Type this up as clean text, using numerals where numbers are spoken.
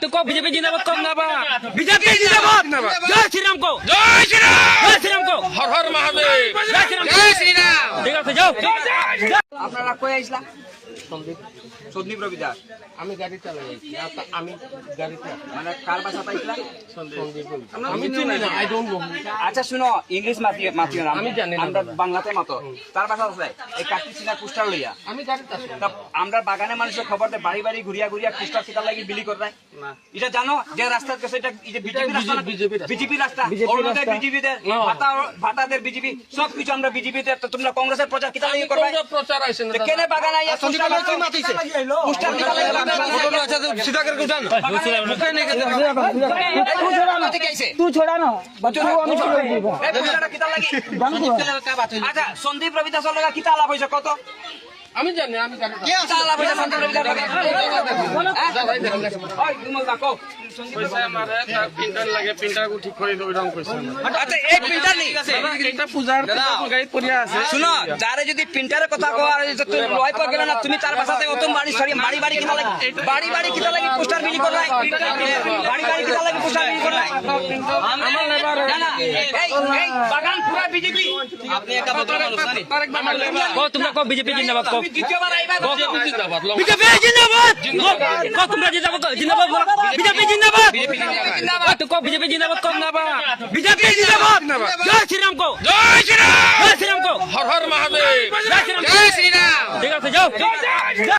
तो को बीजेपी जिंदाबाद कम ना बा बीजेपी जिंदाबाद जय श्री राम को जय श्री राम को हर हर महादेव जय श्री राम ঠিক আছে যাও আপনারা কই আইছলা সন্দীপ রবি দাস আমি গাড়ি চালাই আমি গাড়িতে মানে কার বাসা পাইছলা আমি চিনি না আই ডোন্ট নো আচ্ছা শুনো ইংলিশ মাতিও না আমি জানি না আমরা বাংলাতে মতো তার বাসা আছে এই কাটি চিনা পোস্টার লইয়া আমি গাড়িতে আসি তা আমরা বাগানে মানুষের খবর দে বাড়ি বাড়ি ঘুরিয়া ঘুরিয়া পোস্টার কিটা লাগি বিলি করে নাই না এটা জানো যে রাস্তার কাছে এটা এই যে বিজেপি রাস্তা বিজেপি রাস্তা অরুণোদয় বিজেপি দের ভাতাদের বিজেপি সব কিছু আমরা বিজেপি তে তোমরা কংগ্রেসের প্রচার কিটা লাগি করবে প্রচার আইছেন না কেনে বাগানে আইয়া সন্দীপ কই মাতিছে পোস্টার কিটা লাগি আচ্ছা সিধা করে উঠান तू छोड़ा ना बच्चों को আমি ছেড়ে দিব আচ্ছা সন্দীপ রবি দাসের লাগা কিটা লাভ হইছে কত আমি জানি আমি গাড়ি কিটা লাভ হইছে সন্দীপ রবি দাস ওই তুমি দেখো পয়সা আমারে তার প্রিন্টার লাগে প্রিন্টার কো ঠিক করে দিও এরকম কইছে আচ্ছা এই প্রিন্টার নেই এটা পূজার গাড়ি পড়িয়া আছে শুনো যারে যদি প্রিন্টারের কথা কও আর তুমি লয় পর গেলে না তুমি তার ভাষাতে অতম বাড়ি সরি বাড়ি বাড়ি কিটা লাগে বাড়ি কিটা লাগে পোস্টার বিলি করলাই বাড়ি কিটা লাগে পোস্টার বিলি করলাই আমার লেবার না এই বাগান পুরা বিজেপি আপনি একা বদল মানুষ না को तुमरा को बीजेपी जिंदाबाद को দ্বিতীয়বার আইবা জিন্দাবাদ बीजेपी जिंदाबाद को तुमरा जिंदाबाद बीजेपी जिंदाबाद तो को बीजेपी जिंदाबाद कम ना बा बीजेपी जिंदाबाद जय श्री राम को जय श्री राम को हर हर महादेव जय श्री राम ठीक আছে যাও